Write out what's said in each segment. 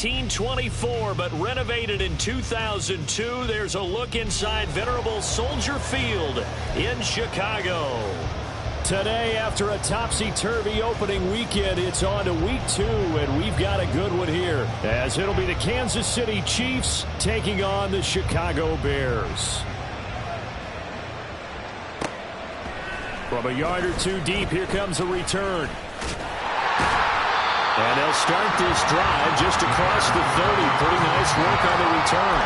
1924, but renovated in 2002. There's a look inside venerable Soldier Field in Chicago. Today, after a topsy-turvy opening weekend, it's on to week 2, and we've got a good one here, as it'll be the Kansas City Chiefs taking on the Chicago Bears. From a yard or two deep, here comes a return. And they'll start this drive just across the 30. Pretty nice work on the return.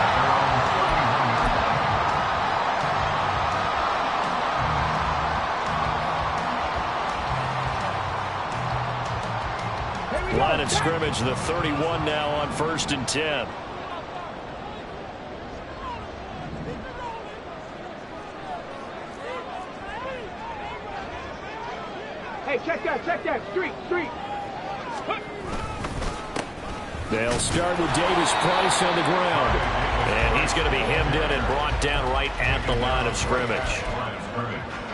Line of scrimmage, the 31 now on 1st and 10. Hey, check that, street. They'll start with Davis Price on the ground. And he's going to be hemmed in and brought down right at the line of scrimmage.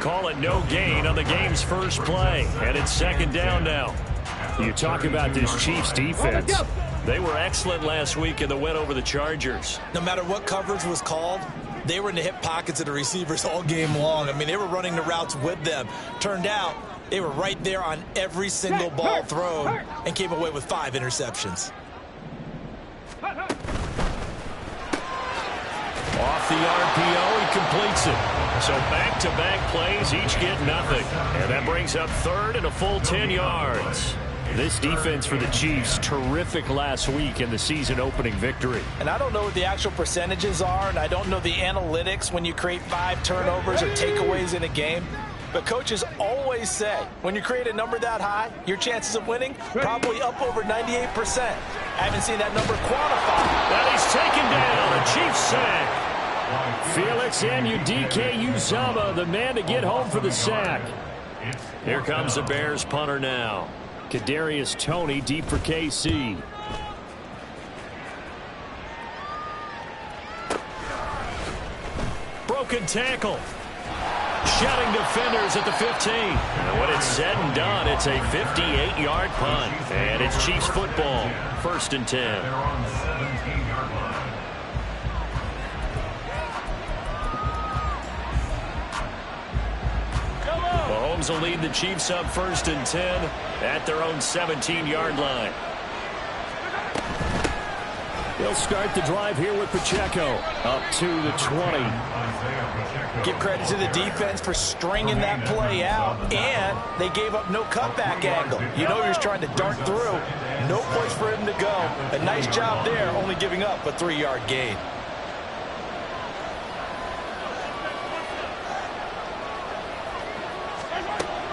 Call it no gain on the game's first play. And it's 2nd down now. You talk about this Chiefs defense. They were excellent last week in the win over the Chargers. No matter what coverage was called, they were in the hip pockets of the receivers all game long. I mean, they were running the routes with them. Turned out, they were right there on every single ball thrown and came away with 5 interceptions. Off the RPO, he completes it. So back-to-back plays, each get nothing. And that brings up 3rd and a full 10 yards. This defense for the Chiefs, terrific last week in the season-opening victory. And I don't know what the actual percentages are, and I don't know the analytics when you create 5 turnovers or takeaways in a game. But coaches always say, when you create a number that high, your chances of winning probably up over 98%. I haven't seen that number quantified. And he's taken down, a Chiefs sack. Felix Anudike-Uzomah, the man to get home for the sack. Here comes the Bears punter now. Kadarius Toney deep for KC. Broken tackle. Shutting defenders at the 15. And when it's said and done, it's a 58-yard punt. And it's Chiefs football. 1st and 10. Mahomes will lead the Chiefs up 1st and 10 at their own 17-yard line. They'll start the drive here with Pacheco up to the 20. Give credit to the defense for stringing that play out, and they gave up no cutback angle. You know he was trying to dart through. No place for him to go. A nice job there, only giving up a 3-yard gain.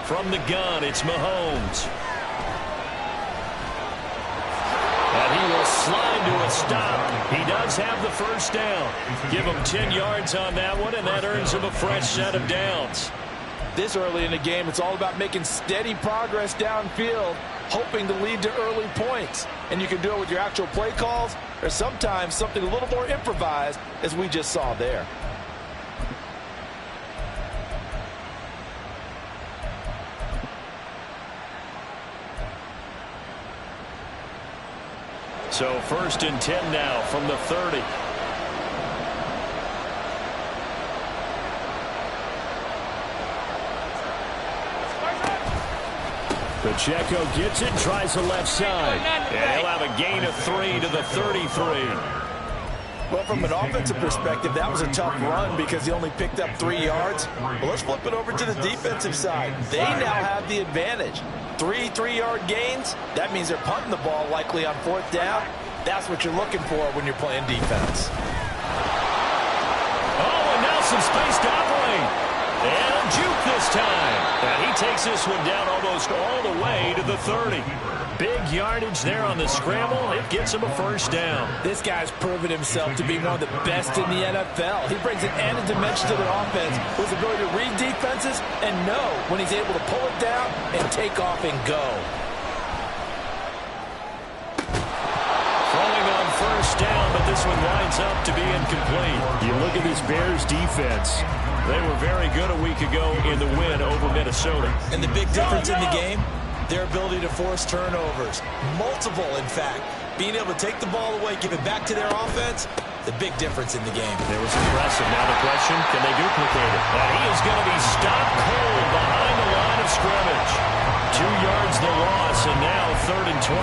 From the gun, it's Mahomes. And he will slide to a stop. He does have the 1st down. Give him 10 yards on that one, and that earns him a fresh set of downs. This early in the game, it's all about making steady progress downfield, hoping to lead to early points. And you can do it with your actual play calls, or sometimes something a little more improvised, as we just saw there. So 1st and 10 now from the 30. Pacheco gets it, tries the left side. And he'll have a gain of 3 to the 33. Well, from an offensive perspective, that was a tough run because he only picked up 3 yards. But let's flip it over to the defensive side. They now have the advantage. 3 3-yard gains, that means they're punting the ball likely on 4th down. That's what you're looking for when you're playing defense. Oh, and now some space to operate. And a juke this time. And he takes this one down almost all the way to the 30. Big yardage there on the scramble. It gets him a 1st down. This guy's proven himself to be one of the best in the NFL. He brings an added dimension to their offense with his ability to read defenses and know when he's able to pull it down and take off and go. Throwing on 1st down, but this one winds up to be incomplete. You look at this Bears defense. They were very good a week ago in the win over Minnesota. And the big difference in the game, their ability to force turnovers. Multiple, in fact. being able to take the ball away, give it back to their offense, the big difference in the game. It was impressive. Now the question, can they duplicate it? And he is going to be stopped cold behind the line of scrimmage. 2 yards the loss, and now 3rd and 12.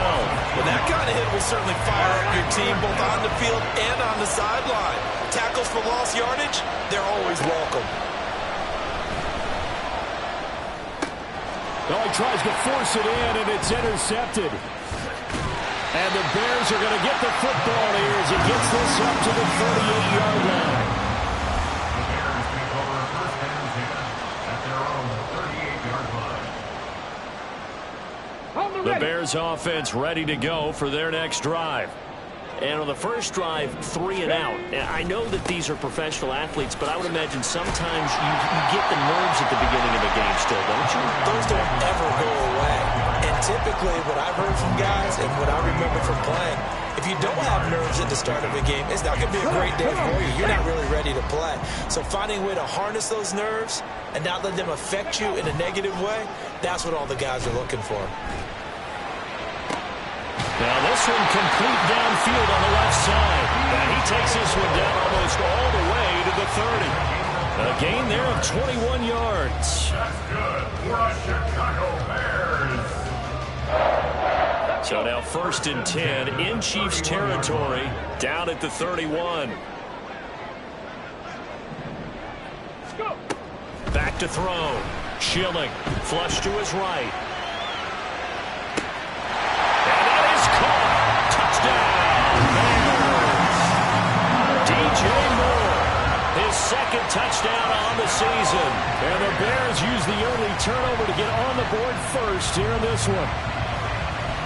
Well, that kind of hit will certainly fire up your team both on the field and on the sideline. Tackles for lost yardage, they're always welcome. Well, he tries to force it in, and it's intercepted. And the Bears are going to get the football here as he gets this up to the 38-yard line. The Bears take over first and 10 at their own 38-yard line. The Bears offense ready to go for their next drive. And on the first drive, 3 and out. I know that these are professional athletes, but I would imagine sometimes you get the nerves at the beginning of the game still, don't you? Those don't ever go away. And typically what I've heard from guys and what I remember from playing, if you don't have nerves at the start of a game, it's not going to be a great day for you. You're not really ready to play. So finding a way to harness those nerves and not let them affect you in a negative way, that's what all the guys are looking for. Now this one complete downfield on the left side. And he takes this one down almost all the way to the 30. A gain there of 21 yards. That's good for the Chicago Bears. So now 1st and 10 in Chiefs territory, down at the 31. Back to throw. Schilling, flush to his right. And that is caught. Touchdown, Bears. DJ Moore, his 2nd touchdown on the season. And the Bears use the early turnover to get on the board first here in this one.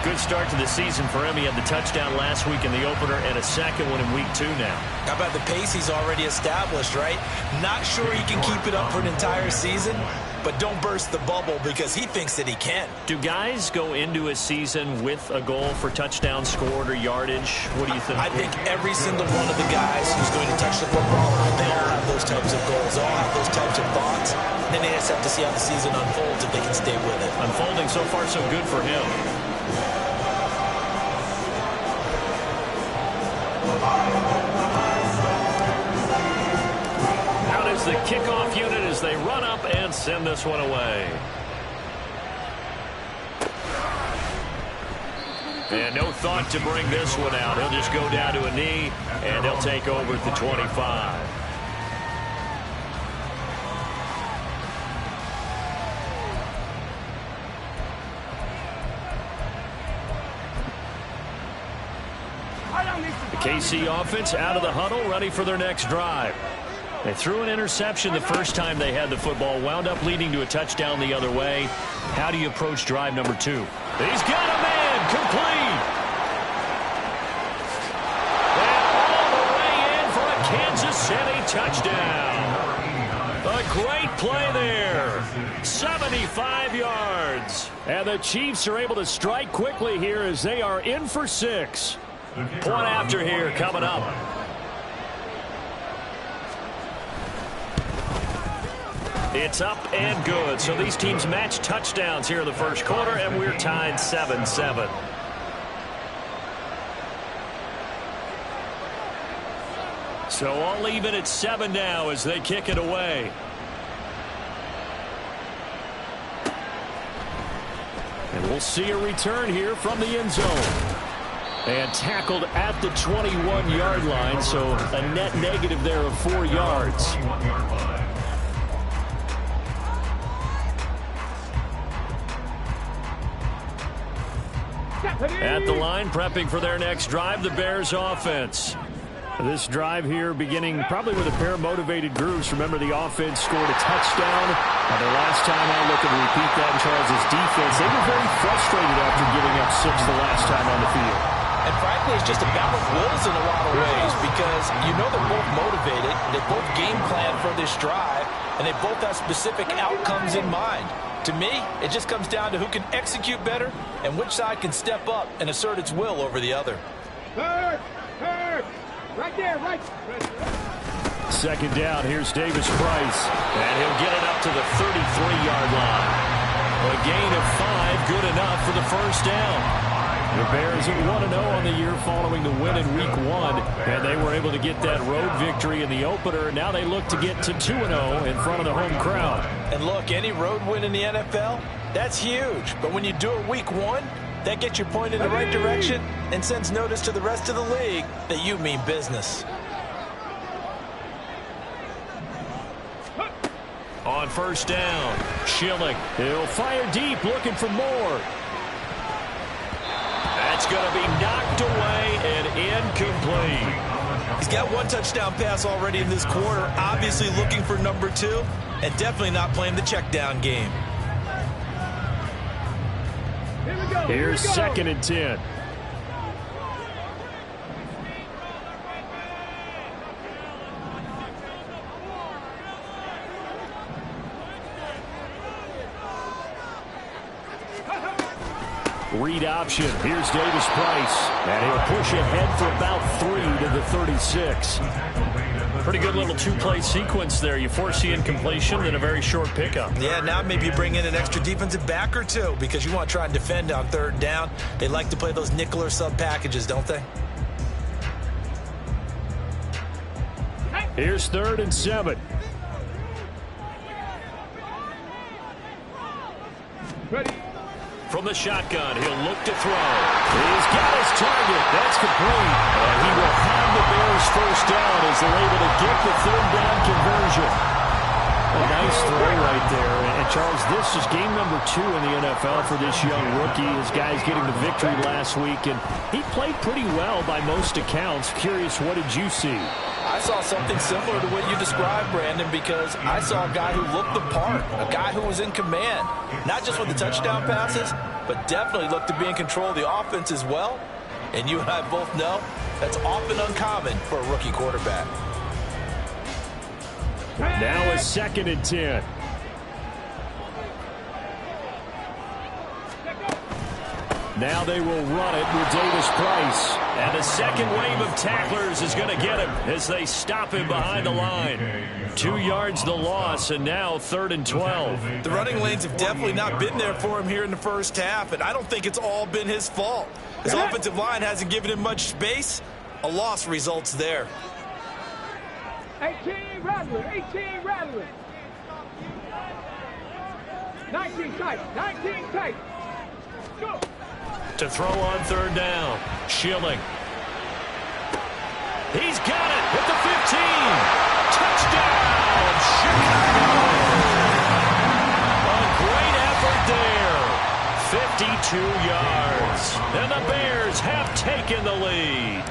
Good start to the season for him. He had the touchdown last week in the opener and a 2nd one in week 2 now. How about the pace he's already established, right? Not sure he can keep it up for an entire season, but don't burst the bubble because he thinks that he can. Do guys go into a season with a goal for touchdown scored or yardage? What do you think? I think every single one of the guys who's going to touch the football, they all have those types of goals. They all have those types of thoughts. And then they just have to see how the season unfolds if they can stay with it. Unfolding so far so good for him. Out is the kickoff unit as they run up and send this one away. And no thought to bring this one out. He'll just go down to a knee, and he'll take over at the 25. The KC offense out of the huddle, ready for their next drive. They threw an interception the first time they had the football, wound up leading to a touchdown the other way. How do you approach drive number 2? He's got a man, complete. And all the way in for a Kansas City touchdown. A great play there. 75 yards. And the Chiefs are able to strike quickly here as they are in for 6. Point after here coming up. It's up and good. So these teams match touchdowns here in the first quarter, and we're tied 7-7. So all even at 7 now as they kick it away. And we'll see a return here from the end zone. And tackled at the 21-yard line, so a net negative there of 4 yards. At the line, prepping for their next drive, the Bears offense. This drive here beginning probably with a pair of motivated groups. Remember, the offense scored a touchdown. Their last time out, looking to repeat that in Charles' defense. They were very frustrated after giving up 6 the last time on the field. And frankly, it's just a battle of wills in a lot of ways because you know they're both motivated. They both game plan for this drive, and they both have specific outcomes in mind. To me, it just comes down to who can execute better and which side can step up and assert its will over the other. Hurt! Right there, right. 2nd down, here's Davis Price. And he'll get it up to the 33-yard line. A gain of 5, good enough for the first down. The Bears at 1-0 on the year following the win in Week 1, and they were able to get that road victory in the opener, and now they look to get to 2-0 in front of the home crowd. And look, any road win in the NFL, that's huge. But when you do it Week 1, that gets your point in the right direction and sends notice to the rest of the league that you mean business. On first down, Schilling. He'll fire deep, looking for more. That's going to be knocked away and incomplete. He's got one touchdown pass already in this quarter, obviously looking for number 2, and definitely not playing the check down game. Here's 2nd and 10. Read option. Here's Davis Price. And he'll push ahead for about 3 to the 36. Pretty good little two-play sequence there. You force the incompletion, then a very short pickup. Yeah, now maybe you bring in an extra defensive back or two because you want to try and defend on 3rd down. They like to play those nickel or sub packages, don't they? Here's 3rd and 7. Ready. From the shotgun, he'll look to throw. He's got his target. That's complete. And he will have the Bears first down as they're able to get the 3rd down conversion. A nice throw right there. And Charles, this is game number 2 in the NFL for this young rookie. His guys getting the victory last week, and he played pretty well by most accounts. Curious, what did you see? I saw something similar to what you described, Brandon, because I saw a guy who looked the part, a guy who was in command, not just with the touchdown passes, but definitely looked to be in control of the offense as well. And you and I both know that's often uncommon for a rookie quarterback. Now a 2nd and 10. Now they will run it with Davis Price. And the second wave of tacklers is going to get him as they stop him behind the line. 2 yards the loss, and now 3rd and 12. The running lanes have definitely not been there for him here in the first half, and I don't think it's all been his fault. His offensive line hasn't given him much space. A loss results there. 18 Rattler, 18 Rattler. 19 tight, 19 tight. Go. To throw on 3rd down, Schilling. He's got it at the 15. Touchdown, Chicago. A great effort there. 52 yards. And the Bears have taken the lead.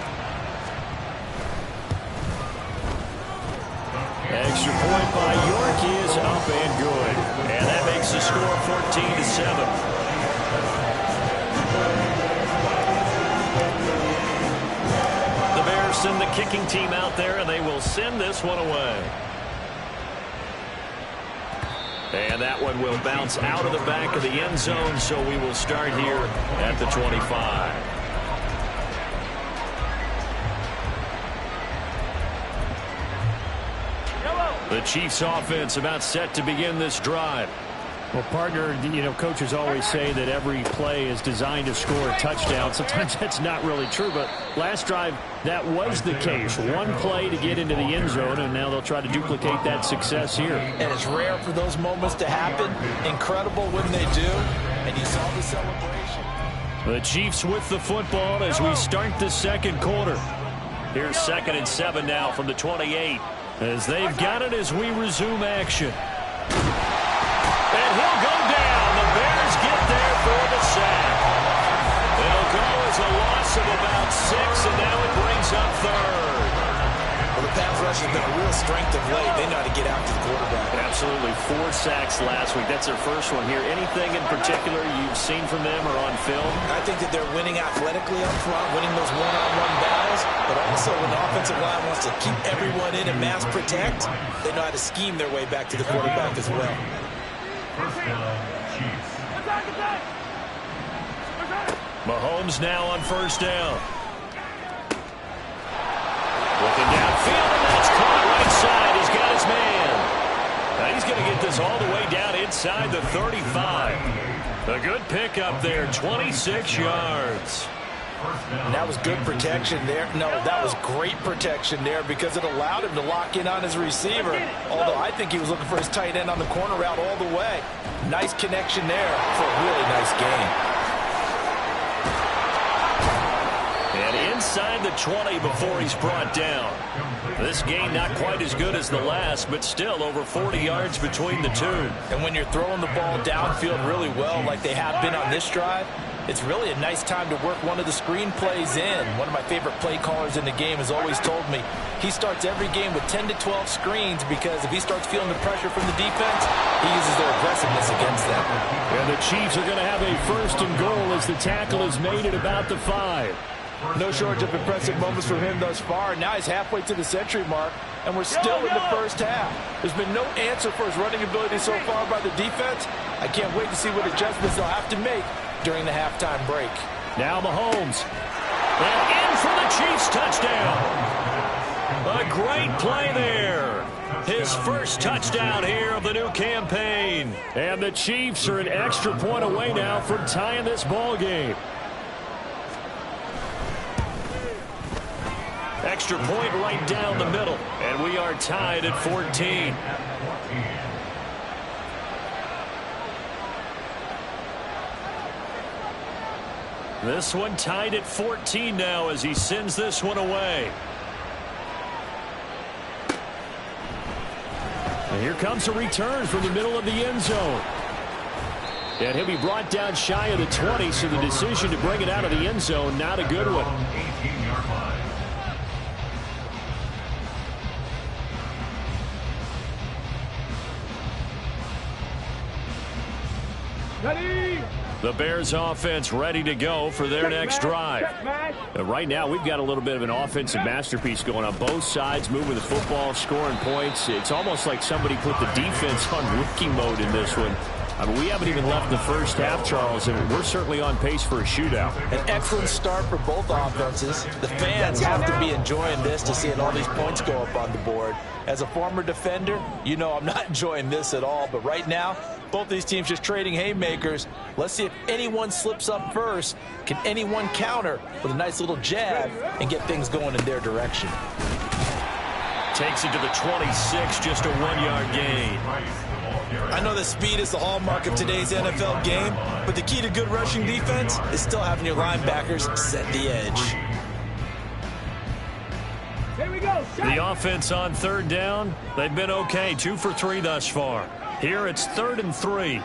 Extra point by York is up and good. And that makes the score 14-7. The Bears send the kicking team out there, and they will send this one away. And that one will bounce out of the back of the end zone, so we will start here at the 25. The Chiefs offense about set to begin this drive. Well, partner, you know, coaches always say that every play is designed to score a touchdown. Sometimes that's not really true, but last drive, that was the case. One play to get into the end zone, and now they'll try to duplicate that success here. And it's rare for those moments to happen. Incredible when they do, and you saw the celebration. The Chiefs with the football as we start the second quarter. Here's 2nd and 7 now from the 28. As they've got it as we resume action. And he'll go down. The Bears get there for the sack. It'll go as a loss of about 6, and now it brings up 3rd. Well, the pass rush has been a real strength of late. They know how to get out to the quarterback. Absolutely. 4 sacks last week. That's their first one here. Anything in particular you've seen from them or on film? I think that they're winning athletically up front, winning those one-on-one battles, but also when the offensive line wants to keep everyone in and mass protect, they know how to scheme their way back to the quarterback as well. First down, Chiefs. Mahomes now on first down. Looking downfield, and that's caught right side. He's got his man. Now he's going to get this all the way down inside the 35. A good pickup there, 26 yards. And that was good protection there. No, that was great protection there because it allowed him to lock in on his receiver. Although I think he was looking for his tight end on the corner route all the way. Nice connection there for a really nice gain. And inside the 20 before he's brought down. This gain not quite as good as the last, but still over 40 yards between the two. And when you're throwing the ball downfield really well like they have been on this drive, it's really a nice time to work one of the screen plays in. One of my favorite play callers in the game has always told me he starts every game with 10 to 12 screens because if he starts feeling the pressure from the defense, he uses their aggressiveness against them. And the Chiefs are going to have a 1st and goal as the tackle is made at about the 5. No shortage of impressive moments from him thus far. Now he's halfway to the century mark, and we're still in the first half. There's been no answer for his running ability so far by the defense. I can't wait to see what adjustments they'll have to make during the halftime break. Now Mahomes. And in for the Chiefs touchdown. A great play there. His first touchdown here of the new campaign. And the Chiefs are an extra point away now from tying this ball game. Extra point right down the middle. And we are tied at 14. This one tied at 14 now as he sends this one away. And here comes a return from the middle of the end zone. And he'll be brought down shy of the 20, so the decision to bring it out of the end zone, not a good one. 18-yard line. Ready? The Bears offense ready to go for their next drive. And right now, we've got a little bit of an offensive masterpiece going on. Both sides moving the football, scoring points. It's almost like somebody put the defense on rookie mode in this one. I mean, we haven't even left the first half, Charles, and we're certainly on pace for a shootout. An excellent start for both offenses. The fans have to be enjoying this to see all these points go up on the board. As a former defender, you know I'm not enjoying this at all. But right now, both these teams just trading haymakers. Let's see if anyone slips up first. Can anyone counter with a nice little jab and get things going in their direction? Takes it to the 26, just a 1-yard gain. I know that speed is the hallmark of today's NFL game, but the key to good rushing defense is still having your linebackers set the edge. Here we go. The offense on 3rd down, they've been okay, 2 for 3 thus far. Here it's 3rd and 3.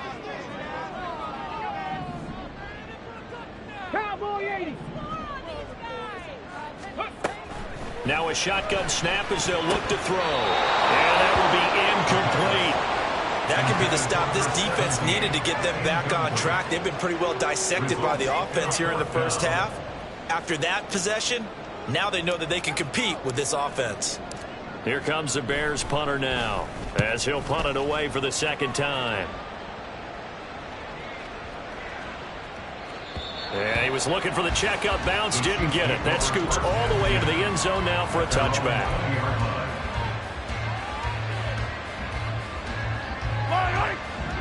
Cowboy 80. Now a shotgun snap as they'll look to throw. And that will be incomplete. That could be the stop this defense needed to get them back on track. They've been pretty well dissected by the offense here in the first half. After that possession, now they know that they can compete with this offense. Here comes the Bears punter now as he'll punt it away for the 2nd time. And he was looking for the checkup bounce, didn't get it. That scoots all the way into the end zone now for a touchback.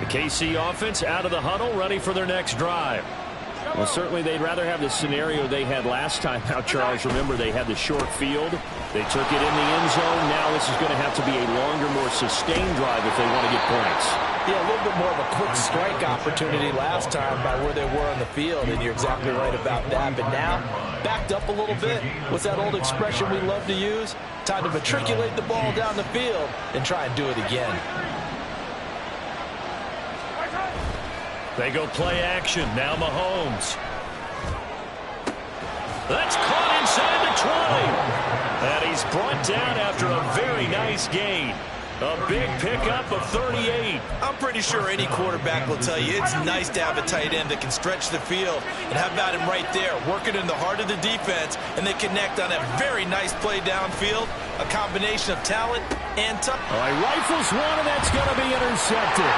The KC offense out of the huddle, ready for their next drive. Well, certainly they'd rather have the scenario they had last time out, Charles. Remember, they had the short field. They took it in the end zone. Now this is going to have to be a longer, more sustained drive if they want to get points. Yeah, a little bit more of a quick strike opportunity last time by where they were on the field, and you're exactly right about that. But now, backed up a little bit. What's that old expression we love to use? Time to matriculate the ball down the field and try and do it again. They go play action. Now Mahomes. That's caught inside the 20. And he's brought down after a very nice gain. A big pickup of 38. I'm pretty sure any quarterback will tell you it's nice to have a tight end that can stretch the field. And how about him right there, working in the heart of the defense, and they connect on a very nice play downfield. A combination of talent and tough. All right, rifles one, and that's going to be intercepted.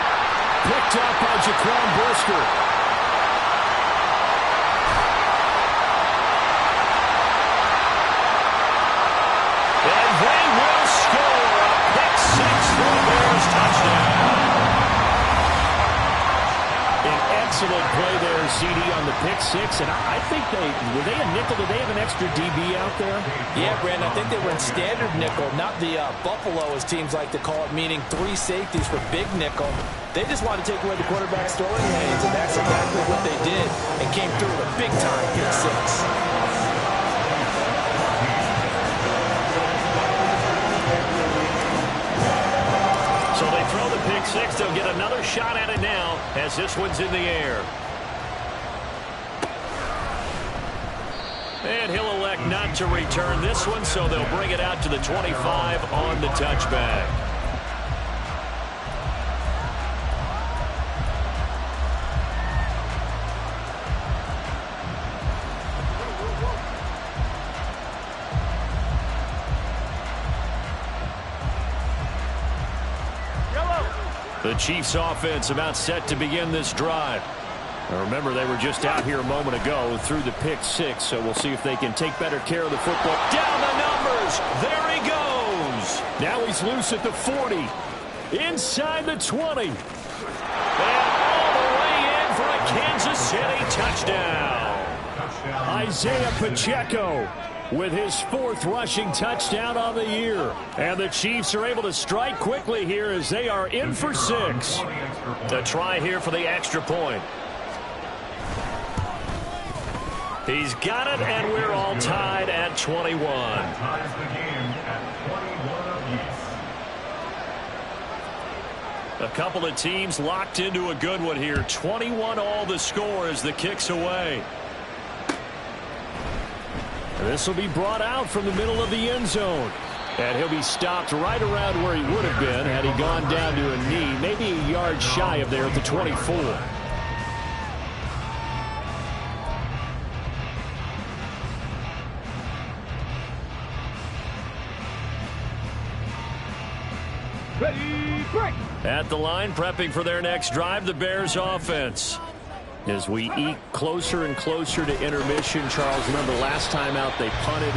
Picked up by Jaquan Brisker. And they will score a pick six for the Bears touchdown. An Excellent play there, CD, on the pick six. And I think were they a nickel? Did they have an extra DB out there? Yeah, Brandon, I think they were in standard nickel, not the Buffalo, as teams like to call it, meaning 3 safeties for big nickel. They just wanted to take away the quarterback's throwing lanes, and that's exactly what they did, and came through with a big-time pick six. So they throw the pick six. They'll get another shot at it now as this one's in the air. And he'll elect not to return this one, so they'll bring it out to the 25 on the touchback. The Chiefs offense about set to begin this drive. Now remember, they were just out here a moment ago through the pick six, so we'll see if they can take better care of the football. Down the numbers. There he goes. Now he's loose at the 40. Inside the 20. And all the way in for a Kansas City touchdown. Isaiah Pacheco with his 4th rushing touchdown on the year. And the Chiefs are able to strike quickly here as they are in for 6. A try here for the extra point. He's got it, and we're all tied at 21. Ties the game at 21 apiece. A couple of teams locked into a good one here. 21 all the score as the kick's away. This will be brought out from the middle of the end zone. And he'll be stopped right around where he would have been had he gone down to a knee, maybe a yard shy of there at the 24. Ready, break. At the line, prepping for their next drive, the Bears offense. As we eke closer and closer to intermission, Charles, remember last time out they punted.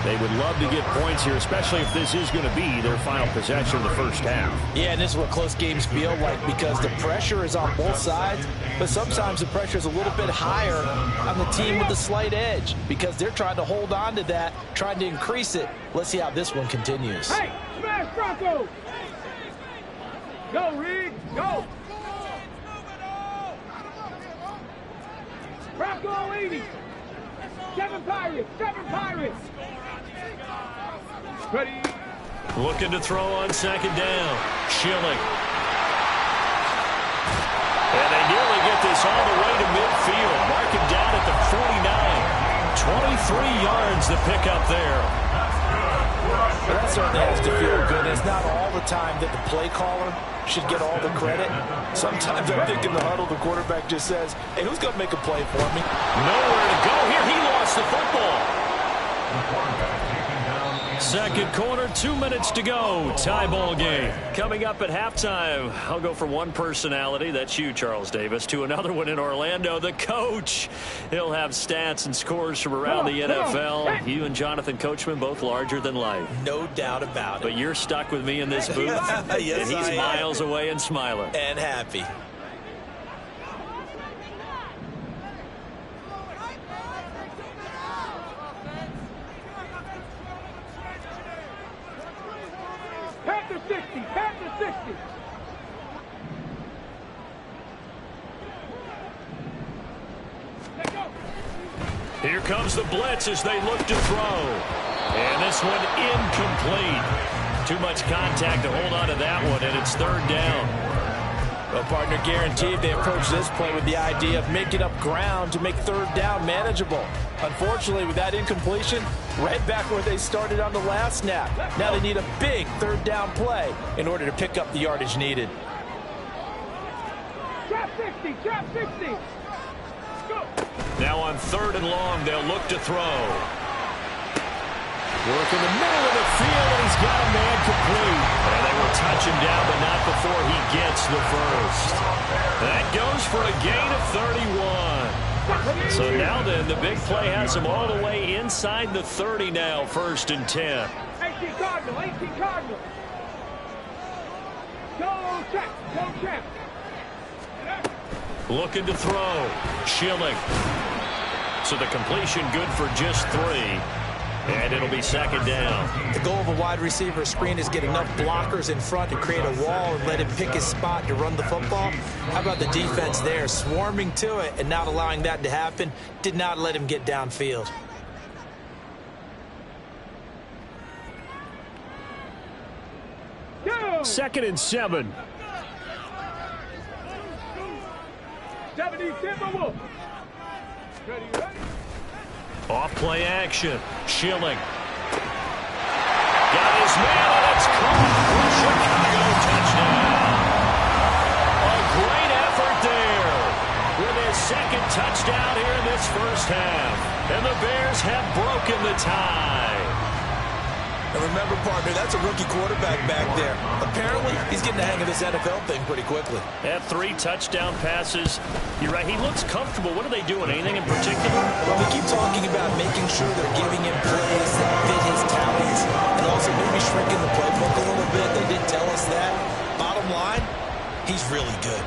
They would love to get points here, especially if this is going to be their final possession of the first half. Yeah, and this is what close games feel like because the pressure is on both sides, but sometimes the pressure is a little bit higher on the team with the slight edge because they're trying to hold on to that, trying to increase it. Let's see how this one continues. Hey, smash Bronco. Go, Reed, go. Bronco 80. 7 Pirates, 7 Pirates. Ready. Looking to throw on second down. Schilling. And they nearly get this all the way to midfield. Mark him down at the 49. 23 yards the pickup there. But that certainly has to feel good. It's not all the time that the play caller should get all the credit. Sometimes I think in the huddle, the quarterback just says, hey, who's going to make a play for me? Nowhere to go here. He lost the football. Second quarter, 2 minutes to go. Tie ball game. Coming up at halftime, I'll go from one personality, that's you, Charles Davis, to another one in Orlando, the coach. He'll have stats and scores from around the NFL. You and Jonathan Coachman, both larger than life. No doubt about it. But you're stuck with me in this booth. Yes, and he's miles away and smiling. And happy. Panther 60, Panther 60. Let's go. Here comes the blitz as they look to throw. And this one incomplete. Too much contact to hold on to that one, and it's third down. Well, partner, guaranteed they approach this play with the idea of making up ground to make third down manageable. Unfortunately, with that incompletion, right back where they started on the last snap. Now they need a big third down play in order to pick up the yardage needed. Trap 60, trap 60. Go. Now on third and long, they'll look to throw. Work in the middle of the field, and he's got a man complete. And they will touch him down, but not before he gets the first. That goes for a gain of 31. So now then, the big play has him all the way inside the 30 now, 1st and 10. 18 Cardinal, 18 Cardinal. Go check, go check. Looking to throw. Schilling. So the completion good for just 3. And it'll be second down. The goal of a wide receiver screen is get enough blockers in front to create a wall and let him pick his spot to run the football. How about the defense there, swarming to it and not allowing that to happen? Did not let him get downfield. Second and 7. 77. Ready, ready. Off play action. Schilling. Got his man, and it's caught for Chicago. Touchdown. A great effort there with his second touchdown here in this first half. And the Bears have broken the tie. And remember, partner, that's a rookie quarterback back there. Apparently, he's getting the hang of this NFL thing pretty quickly. Had 3 touchdown passes. You're right, he looks comfortable. What are they doing? Anything in particular? Well, we keep talking about making sure they're giving him plays that fit his talents and also maybe shrinking the playbook a little bit. They did tell us that. Bottom line, he's really good.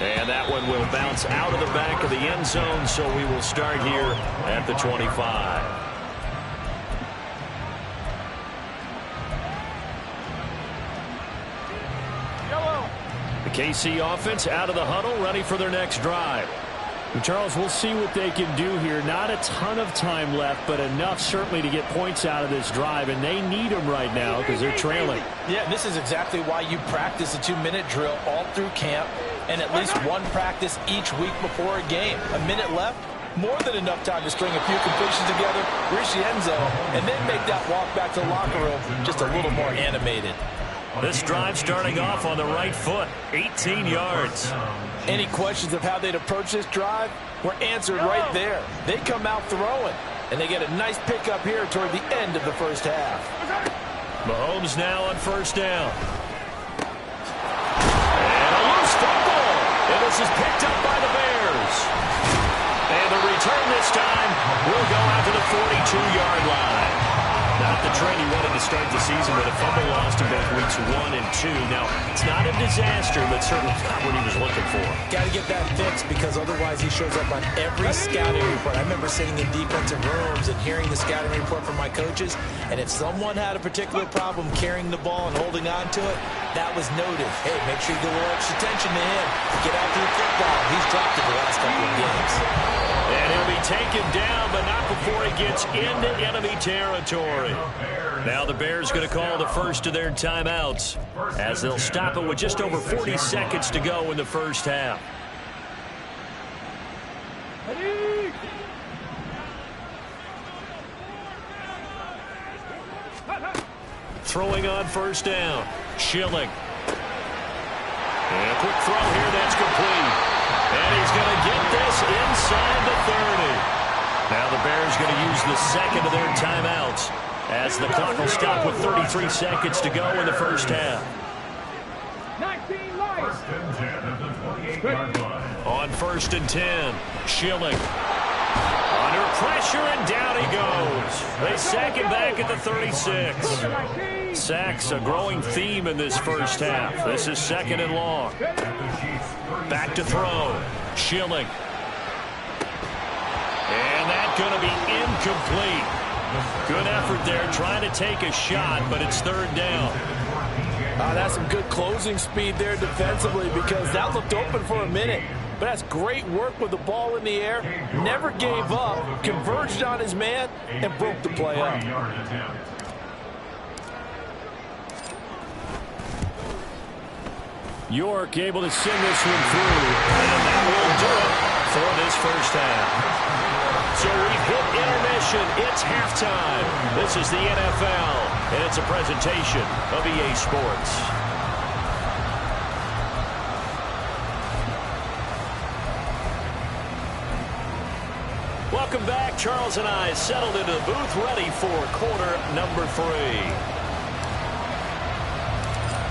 And that one will bounce out of the back of the end zone, so we will start here at the 25. The KC offense out of the huddle, ready for their next drive. And Charles, we'll see what they can do here. Not a ton of time left, but enough certainly to get points out of this drive, and they need them right now because they're trailing. Yeah, and this is exactly why you practice a 2-minute drill all through camp and at least one practice each week before a game. A minute left, more than enough time to string a few completions together, reach the end zone, and then make that walk back to the locker room just a little more animated. This drive starting off on the right foot, 18 yards. Any questions of how they'd approach this drive were answered right there. They come out throwing, and they get a nice pickup here toward the end of the first half. Mahomes now on first down. And a loose fumble. And this is picked up by the Bears. And the return this time will go out to the 42-yard line. Not the trend he wanted to start the season with a fumble loss in both weeks 1 and 2. Now, it's not a disaster, but certainly not what he was looking for. Got to get that fixed because otherwise he shows up on every scouting report. I remember sitting in defensive rooms and hearing the scouting report from my coaches, and if someone had a particular problem carrying the ball and holding on to it, that was noted. Hey, make sure you give a little extra attention to him. Get after the football. He's dropped it the last couple of games. And he'll be taken down, but not before he gets into enemy territory. Now the Bears going to call the first of their timeouts as they'll stop it with just over 40 seconds to go in the first half. Throwing on first down. Schilling. And a quick throw here that's complete. And he's going to get this inside the 30. Now the Bears going to use the second of their timeouts as the clock will stop with 33 seconds to go in the first half. 19 lights. First and 10 at the 28-yard line. On first and 10, Schilling. Under pressure, and down he goes. They sack him back at the 36. Sacks, a growing theme in this first half. This is second and long. Back to throw. Schilling. And that's going to be incomplete. Good effort there, trying to take a shot, but it's third down. That's some good closing speed there defensively because that looked open for a minute. But that's great work with the ball in the air. Never gave up, converged on his man, and broke the play up. York able to send this one through. And that will do it for this first half. So we've hit intermission. It's halftime. This is the NFL, and it's a presentation of EA Sports. Welcome back. Charles and I settled into the booth, ready for quarter number 3.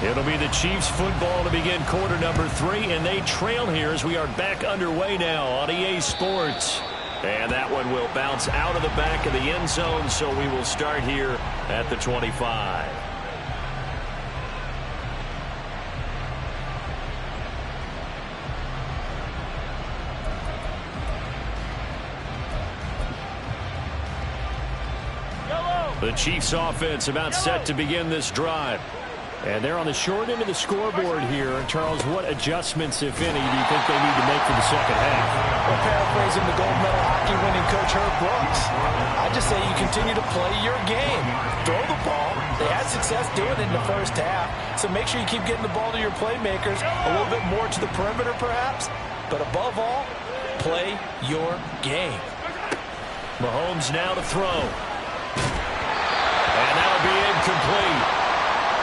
It'll be the Chiefs football to begin quarter number 3, and they trail here as we are back underway now on EA Sports. And that one will bounce out of the back of the end zone, so we will start here at the 25. The Chiefs offense about set to begin this drive. And they're on the short end of the scoreboard here. Charles, what adjustments, if any, do you think they need to make for the second half? Well, paraphrasing the gold medal hockey winning coach Herb Brooks, I just say you continue to play your game. Throw the ball. They had success doing it in the first half, so make sure you keep getting the ball to your playmakers, a little bit more to the perimeter perhaps, but above all, play your game. Mahomes now to throw. And that'll be incomplete.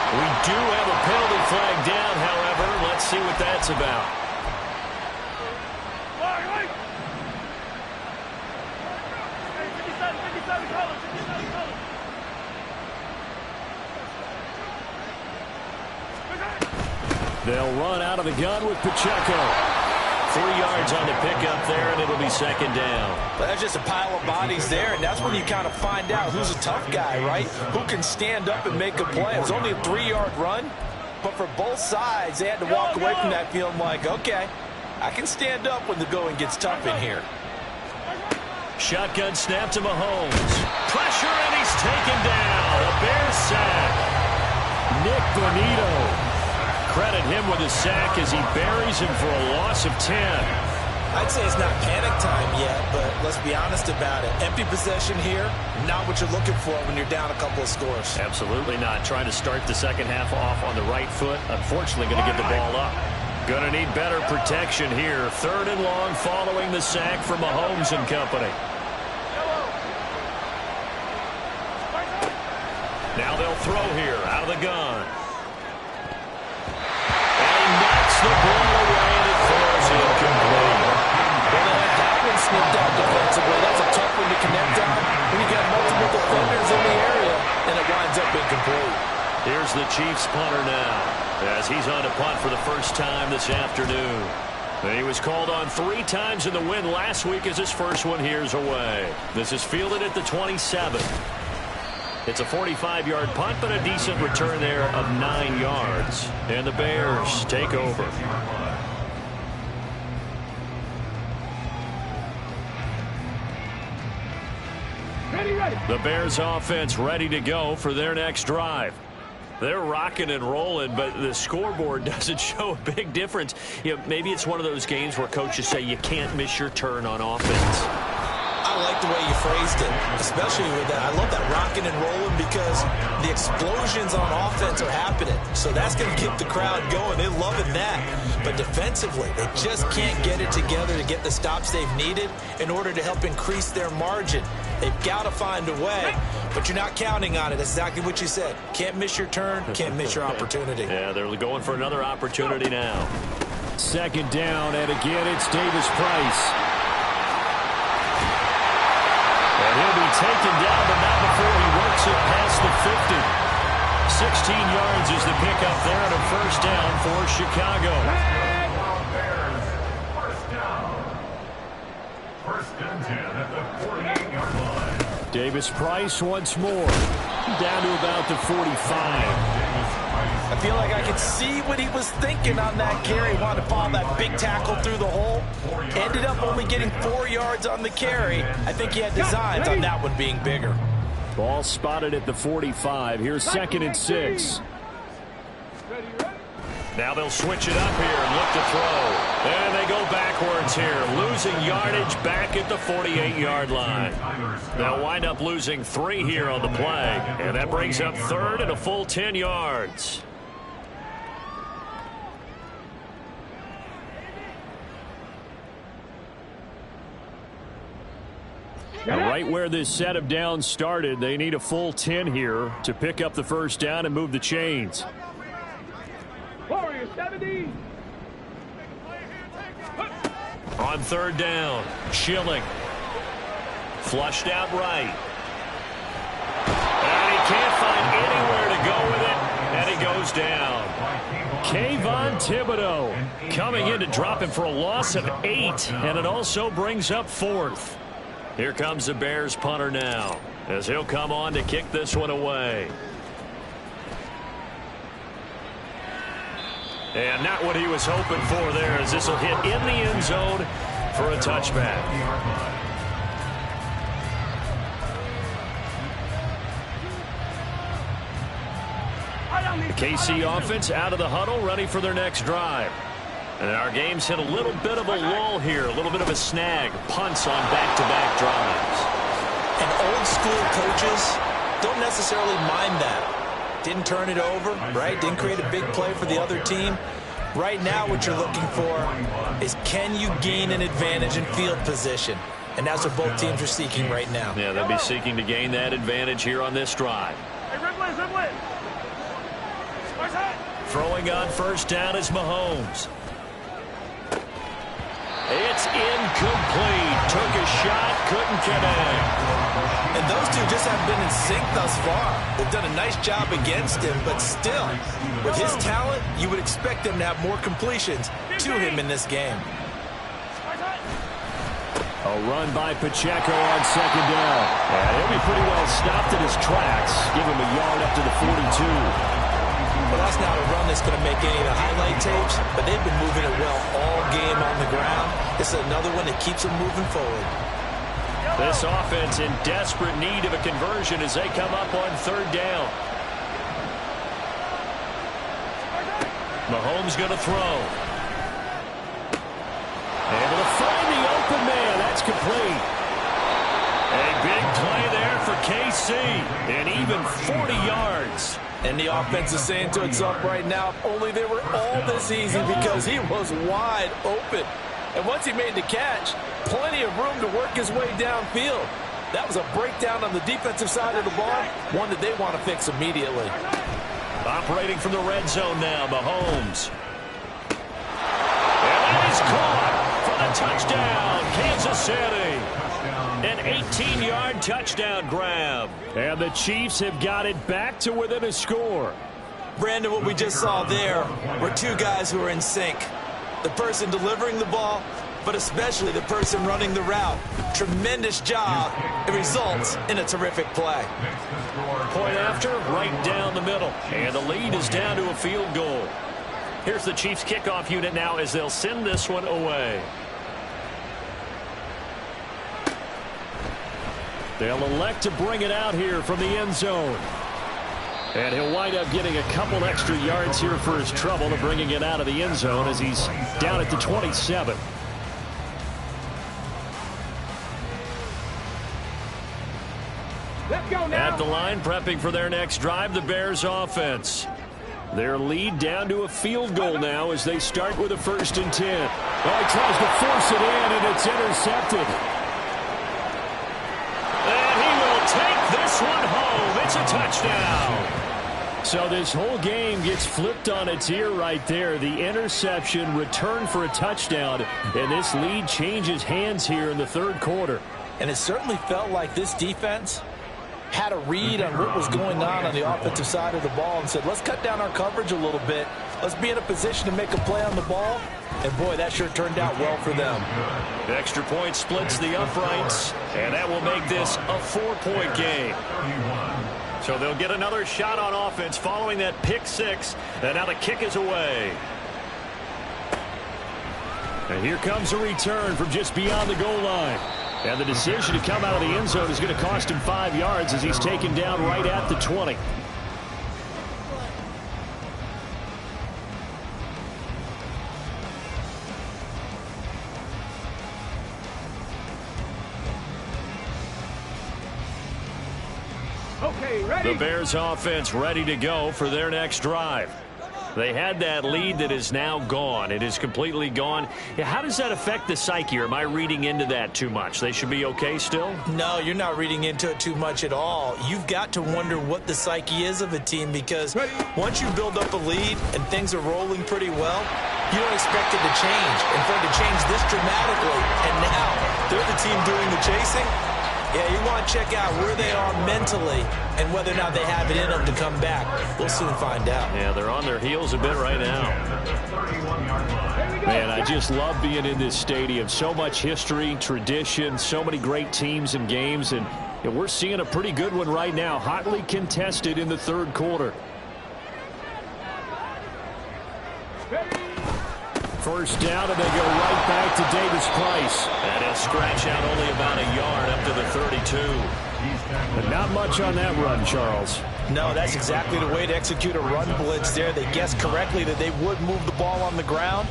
We do have a penalty flag down, however. Let's see what that's about. They'll run out of the gun with Pacheco. 3 yards on the pickup there, and it'll be second down. But that's just a pile of bodies there, and that's when you kind of find out who's a tough guy, right? Who can stand up and make a play. It was only a 3-yard run, but for both sides, they had to walk away from that feeling like, okay, I can stand up when the going gets tough in here. Shotgun snap to Mahomes. Pressure, and he's taken down. A Bears sack. Nick Bonito. Credit him with a sack as he buries him for a loss of 10. I'd say it's not panic time yet, but let's be honest about it. Empty possession here, not what you're looking for when you're down a couple of scores. Absolutely not. Trying to start the second half off on the right foot. Unfortunately, going to give the ball up. Going to need better protection here. 3rd and long following the sack from Mahomes and company. Now they'll throw here out of the gun. The ball away, and it falls incomplete. Well, they had that one snipped out defensively. That's a tough one to connect on when you got multiple defenders in the area, and it winds up incomplete. Here's the Chiefs punter now, as he's on to punt for the first time this afternoon. He was called on 3 times in the win last week as his first one here's away. This is fielded at the 27. It's a 45-yard punt, but a decent return there of 9 yards. And the Bears take over. The Bears offense ready to go for their next drive. They're rocking and rolling, but the scoreboard doesn't show a big difference. You know, maybe it's one of those games where coaches say you can't miss your turn on offense. I like the way you phrased it, especially with that. I love that rocking and rolling because the explosions on offense are happening. So that's going to keep the crowd going. They're loving that. But defensively, they just can't get it together to get the stops they've needed in order to help increase their margin. They've got to find a way, but you're not counting on it. That's exactly what you said. Can't miss your turn, can't miss your opportunity. Yeah, they're going for another opportunity now. 2nd down, and again, it's Davis Price. And he'll be taken down, but not before he works it past the 50. 16 yards is the pickup there, and a first down for Chicago. First and 10 at the 48-yard line. Davis Price once more. Down to about the 45. I feel like I could see what he was thinking on that carry. Wanted to follow that big tackle through the hole. Ended up only getting 4 yards on the carry. I think he had designs on that one being bigger. Ball spotted at the 45. Here's 2nd and 6. Now they'll switch it up here and look to throw. And they go backwards here, losing yardage back at the 48-yard line. They'll wind up losing 3 here on the play. And that brings up 3rd and a full 10 yards. Now, right where this set of downs started, they need a full 10 here to pick up the first down and move the chains. Warriors 70. On 3rd down, Schilling. Flushed out right. And he can't find anywhere to go with it, and he goes down. Kayvon Thibodeau coming in to drop him for a loss of 8, and it also brings up 4th. Here comes the Bears punter now, as he'll come on to kick this one away. And not what he was hoping for there, as this will hit in the end zone for a touchback. KC offense out of the huddle, ready for their next drive. And our game's hit a little bit of a lull here, a little bit of a snag. Punts on back-to-back drives. And old-school coaches don't necessarily mind that. Didn't turn it over, right? Didn't create a big play for the other team. Right now what you're looking for is, can you gain an advantage in field position? And that's what both teams are seeking right now. Yeah, they'll be seeking to gain that advantage here on this drive. Throwing on first down is Mahomes. It's incomplete. Took a shot, couldn't connect. And those two just haven't been in sync thus far. They've done a nice job against him, but still, with his talent, you would expect him to have more completions to him in this game. A run by Pacheco on second down. And he'll be pretty well stopped in his tracks. Give him a yard up to the 42. Well, that's not a run that's going to make any of the highlight tapes, but they've been moving it well all game on the ground. This is another one that keeps them moving forward. This offense in desperate need of a conversion as they come up on third down. Mahomes going to throw. Able to find the open man. That's complete. A big play there for KC. And even 40 yards. And the offense is saying to itself right now, if only they were all this easy, because he was wide open. And once he made the catch, plenty of room to work his way downfield. That was a breakdown on the defensive side of the ball, one that they want to fix immediately. Operating from the red zone now, Mahomes. And that is caught for the touchdown, Kansas City. An 18-yard touchdown grab. And the Chiefs have got it back to within a score. Brandon, what we just saw there were two guys who are in sync. The person delivering the ball, but especially the person running the route. Tremendous job. It results in a terrific play. Point after, right down the middle. And the lead is down to a field goal. Here's the Chiefs kickoff unit now as they'll send this one away. They'll elect to bring it out here from the end zone. And he'll wind up getting a couple extra yards here for his trouble to bringing it out of the end zone as he's down at the 27. Let's go now. At the line, prepping for their next drive, the Bears offense. Their lead down to a field goal now as they start with a 1st and 10. Oh, he tries to force it in, and it's intercepted. And he will take this one home. It's a touchdown. So this whole game gets flipped on its ear right there. The interception, return for a touchdown, and this lead changes hands here in the third quarter. And it certainly felt like this defense had a read on what was going on the offensive side of the ball and said, let's cut down our coverage a little bit. Let's be in a position to make a play on the ball. And, boy, that sure turned out well for them. The extra point splits the uprights, and that will make this a 4-point game. So they'll get another shot on offense following that pick six, and now the kick is away. And here comes a return from just beyond the goal line. And the decision to come out of the end zone is going to cost him 5 yards as he's taken down right at the 20. Okay, ready. The Bears offense ready to go for their next drive. They had that lead that is now gone. It is completely gone. Yeah, how does that affect the psyche? Or am I reading into that too much? They should be okay still? No, you're not reading into it too much at all. You've got to wonder what the psyche is of a team, because once you build up a lead and things are rolling pretty well, you don't expect it to change. And for it to change this dramatically, and now they're the team doing the chasing, yeah, you want to check out where they are mentally and whether or not they have it in them to come back. We'll soon find out. Yeah, they're on their heels a bit right now. Man, I just love being in this stadium. So much history, tradition, so many great teams and games, and we're seeing a pretty good one right now, hotly contested in the third quarter. First down, and they go right back to Davis Price. And he'll scratch out only about a yard up to the 32. But not much on that run, Charles. No, that's exactly the way to execute a run blitz there. They guessed correctly that they would move the ball on the ground,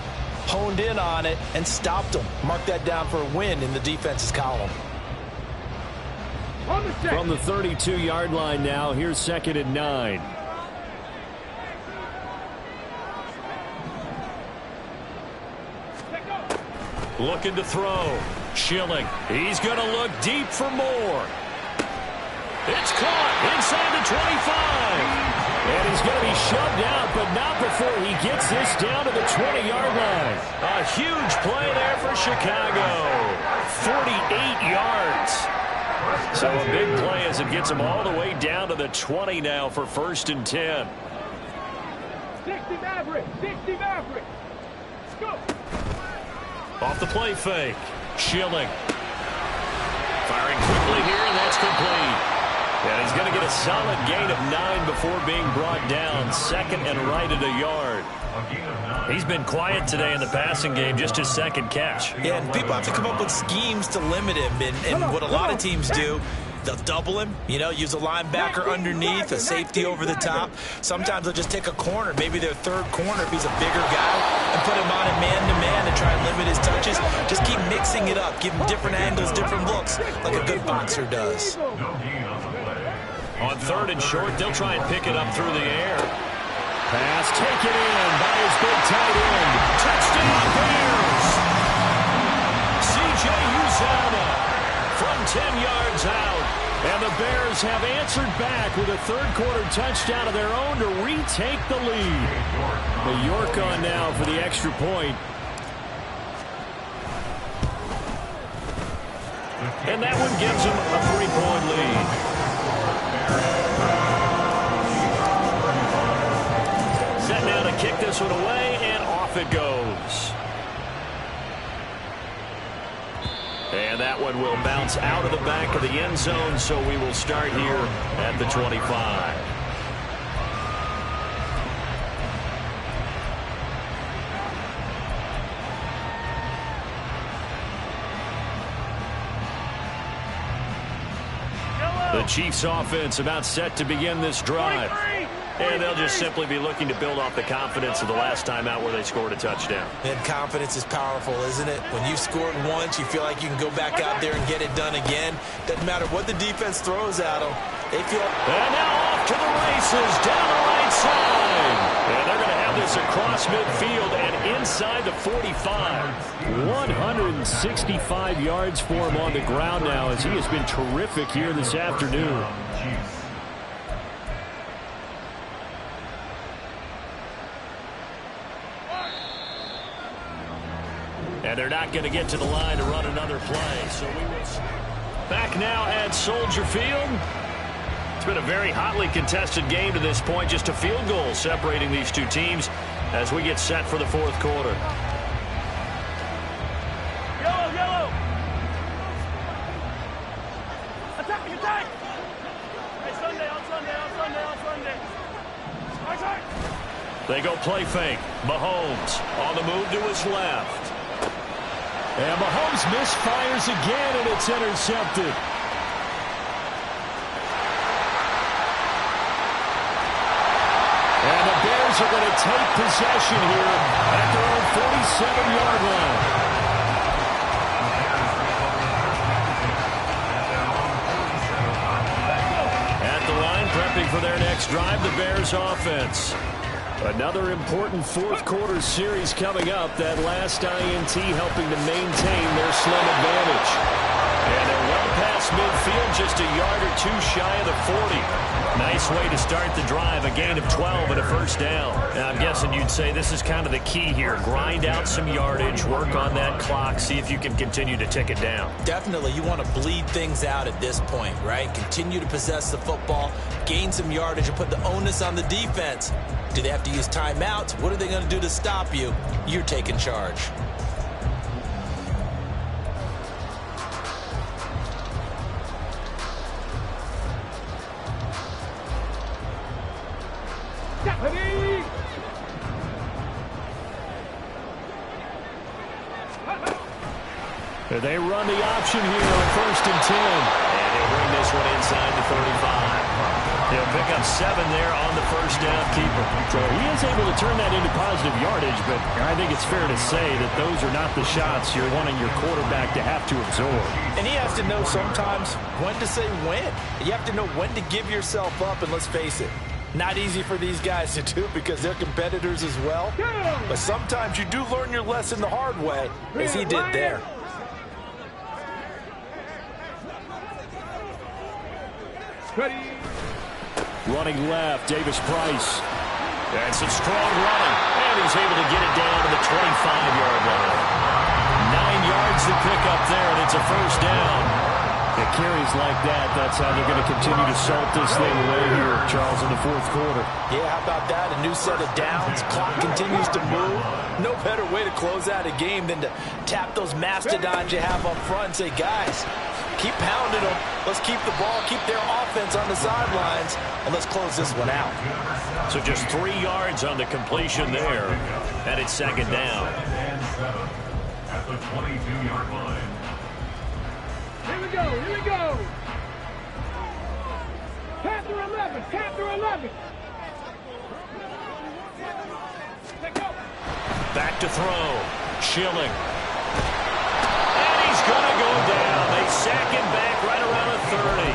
honed in on it, and stopped them. Mark that down for a win in the defense's column. From the 32-yard line now, here's 2nd and 9. Looking to throw. Schilling. He's going to look deep for more. It's caught inside the 25. And he's going to be shoved out, but not before he gets this down to the 20-yard line. A huge play there for Chicago. 48 yards. So a big play as it gets him all the way down to the 20 now for 1st and 10. 60 Maverick. 60 Maverick. Let's go. Off the play fake. Schilling. Firing quickly here, and that's complete. And he's going to get a solid gain of 9 before being brought down. 2nd and right at a yard. He's been quiet today in the passing game, just his 2nd catch. Yeah, and people have to come up with schemes to limit him. And what a lot of teams do, they'll double him, use a linebacker underneath, a safety over the top. Sometimes they'll just take a corner, maybe their 3rd corner if he's a bigger guy, and put him on a man-to-man and try and limit his touches. Just keep mixing it up, give him different angles, different looks, like a good boxer does. On 3rd and short, they'll try and pick it up through the air. Pass taken in by his big tight end. Touchdown Bears! C.J. Uzomah from 10 yards out. And the Bears have answered back with a 3rd-quarter touchdown of their own to retake the lead. The York on now for the extra point. And that one gives them a 3-point lead. Set now to kick this one away, and off it goes. And that one will bounce out of the back of the end zone, so we will start here at the 25. The Chiefs offense about set to begin this drive. And they'll just simply be looking to build off the confidence of the last time out where they scored a touchdown. And confidence is powerful, isn't it? When you've scored once, you feel like you can go back out there and get it done again. Doesn't matter what the defense throws at them. They feel... And now off to the races down the right side. And they're going to have this across midfield and inside the 45. 165 yards for him on the ground now as he has been terrific here this afternoon. And they're not going to get to the line to run another play. So we will back now at Soldier Field. It's been a very hotly contested game to this point. Just a field goal separating these two teams as we get set for the 4th quarter. Yellow, yellow. Attack, attack. Hey, Sunday, on Sunday, on Sunday, on Sunday. Attack. They go play fake. Mahomes on the move to his left. And Mahomes misfires again, and it's intercepted. And the Bears are going to take possession here at their own 47-yard line. At the line, prepping for their next drive, the Bears offense. Another important 4th quarter series coming up. That last INT helping to maintain their slim advantage. And they're well past midfield, just a yard or two shy of the 40. Nice way to start the drive, a gain of 12 and a 1st down. And I'm guessing you'd say this is kind of the key here. Grind out some yardage, work on that clock, see if you can continue to tick it down. Definitely, you want to bleed things out at this point, right? Continue to possess the football, gain some yardage, and put the onus on the defense. Do they have to use timeouts? What are they going to do to stop you? You're taking charge. They run the option here on 1st and 10. And they'll bring this this one inside the 35. He'll pick up 7 there on the first down keeper. So he is able to turn that into positive yardage, but I think it's fair to say that those are not the shots you're wanting your quarterback to have to absorb. And he has to know sometimes when to say when. You have to know when to give yourself up, and let's face it, not easy for these guys to do because they're competitors as well. But sometimes you do learn your lesson the hard way, as he did there. Ready. Running left, Davis Price. And some strong running. And he's able to get it down to the 25-yard line. 9 yards to pick up there, and it's a first down. It carries like that. That's how they're going to continue to salt this thing away here, Charles, in the fourth quarter. Yeah, how about that? A new set of downs. Clock continues to move. No better way to close out a game than to tap those mastodons you have up front and say, guys, keep pounding them. Let's keep the ball, keep their offense on the sidelines, and let's close this one out. So just 3 yards on the completion there, and it's second down. At the 22-yard line. Here we go. Here we go. Capture 11. Capture 11. Back to throw. Schilling. And he's going to go down. They sack him back right around the 30.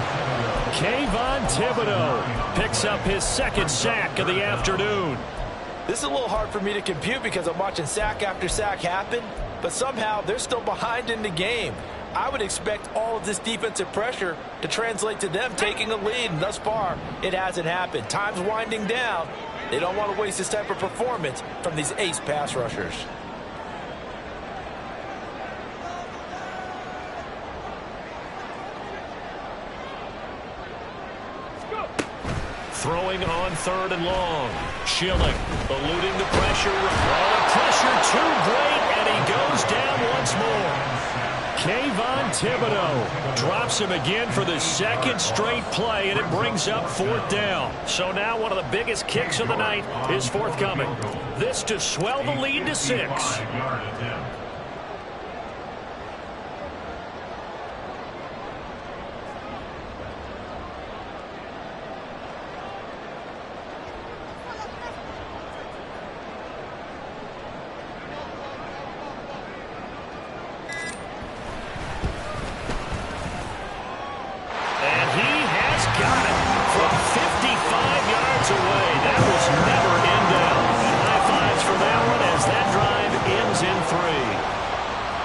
Kayvon Thibodeau picks up his second sack of the afternoon. This is a little hard for me to compute because I'm watching sack after sack happen, but somehow they're still behind in the game. I would expect all of this defensive pressure to translate to them taking a lead, and thus far, it hasn't happened. Time's winding down. They don't want to waste this type of performance from these ace pass rushers. Throwing on 3rd and long. Schilling eluding the pressure. Oh, pressure too great, and he goes down once more. Kayvon Thibodeau drops him again for the second straight play, and it brings up 4th down. So now one of the biggest kicks of the night is forthcoming. This to swell the lead to 6.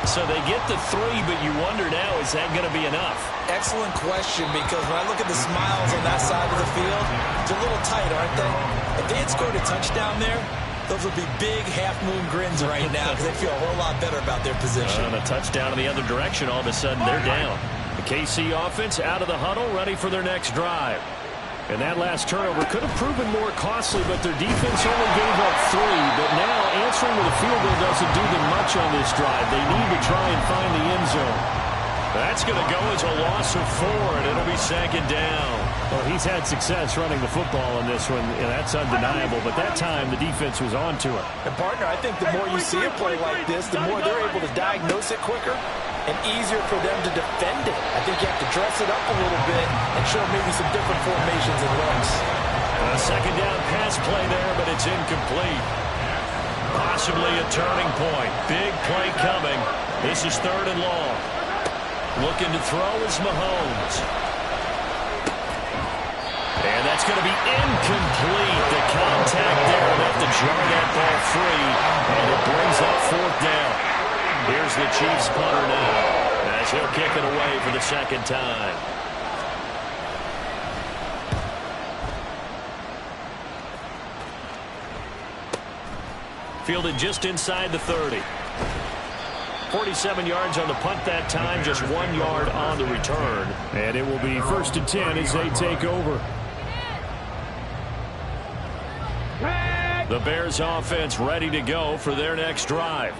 So they get the 3, but you wonder now, is that going to be enough? Excellent question, because when I look at the smiles on that side of the field, they're a little tight, aren't they? If they had scored a touchdown there, those would be big half-moon grins right now because they feel a whole lot better about their position. On a touchdown in the other direction, all of a sudden they're down. The KC offense out of the huddle, ready for their next drive. And that last turnover could have proven more costly, but their defense only gave up 3. But now answering with a field goal doesn't do them much on this drive. They need to try and find the end zone. That's going to go as a loss of 4, and it'll be second down. Well, he's had success running the football in this one, and that's undeniable. But that time, the defense was on to it. And, partner, I think the more you see a play like this, the more they're able to diagnose it quicker and easier for them to defend it. I think you have to dress it up a little bit and show maybe some different formations and looks. A second down pass play there, but it's incomplete. Possibly a turning point. Big play coming. This is 3rd and long. Looking to throw is Mahomes. And that's going to be incomplete. The contact there enough to jar that ball free. And it brings up 4th down. Here's the Chiefs punter now, as he'll kick it away for the second time. Fielded just inside the 30. 47 yards on the punt that time, just 1 yard on the return. And it will be 1st and 10 as they take over. The Bears offense ready to go for their next drive.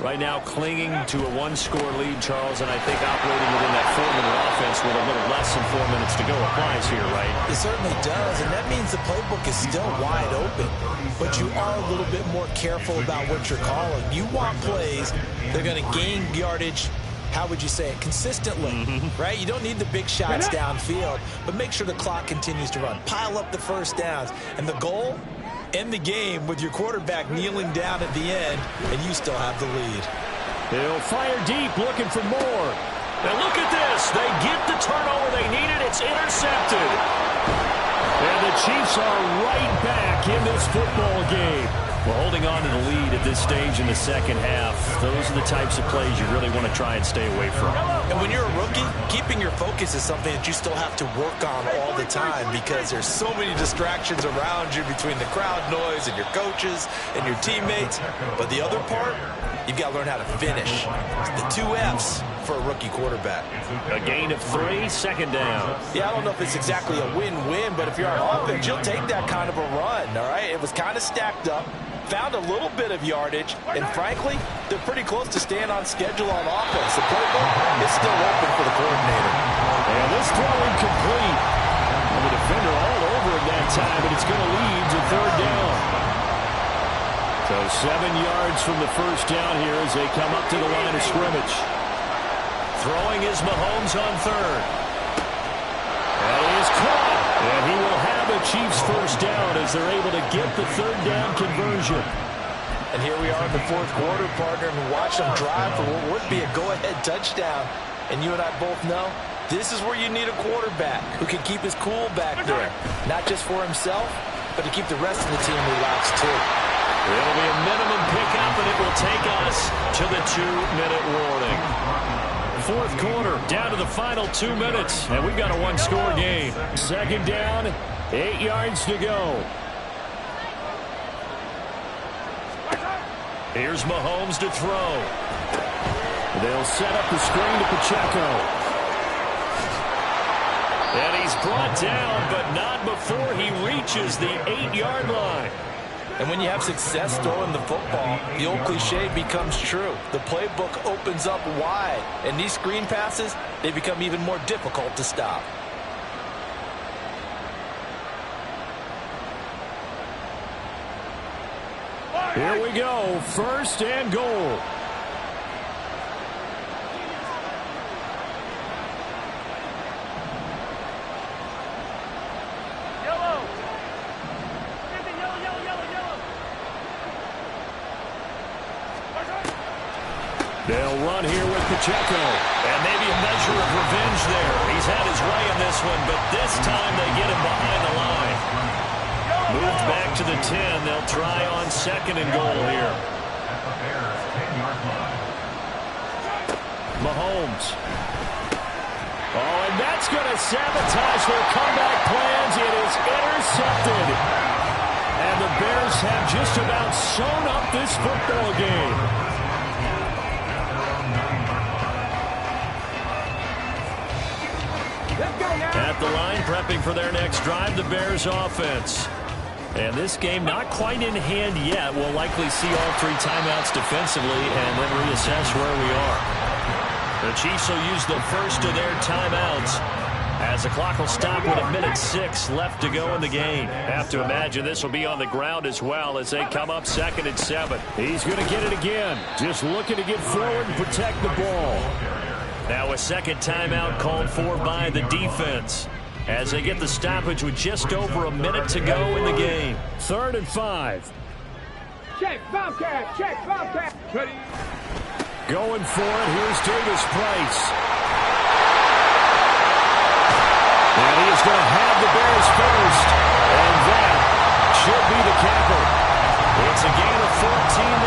Right now clinging to a 1-score lead, Charles, and I think operating within that 4-minute offense with a little less than 4 minutes to go applies here, right? It certainly does, and that means the playbook is still wide open. But you are a little bit more careful about what you're calling. You want plays that are going to gain yardage how would you say it, consistently, right? You don't need the big shots downfield, but make sure the clock continues to run. Pile up the first downs. And the goal, end the game with your quarterback kneeling down at the end, and you still have the lead. They'll fire deep, looking for more. And look at this. They get the turnover they needed. It's intercepted. And the Chiefs are right back in this football game. Well, holding on to the lead at this stage in the second half, those are the types of plays you really want to try and stay away from. And when you're a rookie, keeping your focus is something that you still have to work on all the time because there's so many distractions around you between the crowd noise and your coaches and your teammates. But the other part, you've got to learn how to finish. It's the 2 F's for a rookie quarterback. A gain of 3, second down. Yeah, I don't know if it's exactly a win-win, but if you're on offense, you'll take that kind of a run, all right? It was kind of stacked up. Found a little bit of yardage, and frankly, they're pretty close to staying on schedule on offense. The playbook is still open for the coordinator. And this throw incomplete. And the defender all over it that time, and it's going to lead to third down. So 7 yards from the first down here as they come up to the line of scrimmage. Throwing is Mahomes on third. That is caught. And he will have a Chiefs first down as they're able to get the third down conversion. And here we are in the fourth quarter, partner, and watch them drive for what would be a go-ahead touchdown. And you and I both know this is where you need a quarterback who can keep his cool back there. Not just for himself, but to keep the rest of the team relaxed too. It'll be a minimum pickup, and it will take us to the 2-minute warning. Fourth quarter, down to the final 2 minutes, and we've got a 1-score game. Second down, 8 yards to go. Here's Mahomes to throw. They'll set up the screen to Pacheco. And he's brought down, but not before he reaches the 8-yard line. And when you have success throwing the football, the old cliche becomes true. The playbook opens up wide, and these screen passes, they become even more difficult to stop. Here we go, first and goal. They'll run here with Pacheco. And maybe a measure of revenge there. He's had his way in this one, but this time they get him behind the line. Moved back to the 10. They'll try on second and goal here. Mahomes. Oh, and that's going to sabotage their comeback plans. It is intercepted. And the Bears have just about sewn up this football game. At the line, prepping for their next drive, the Bears offense. And this game not quite in hand yet. We'll likely see all 3 timeouts defensively and then reassess where we are. The Chiefs will use the first of their timeouts as the clock will stop with 1:06 left to go in the game. Have to imagine this will be on the ground as well as they come up 2nd and 7. He's going to get it again. Just looking to get forward and protect the ball. Now a second timeout called for by the defense as they get the stoppage with just over a minute to go in the game. 3rd and 5. Check, Bobcat, check, Bobcat. Ready. Going for it, here's Davis Price. And he is going to have the Bears first. And that should be the capper. It's a gain of 14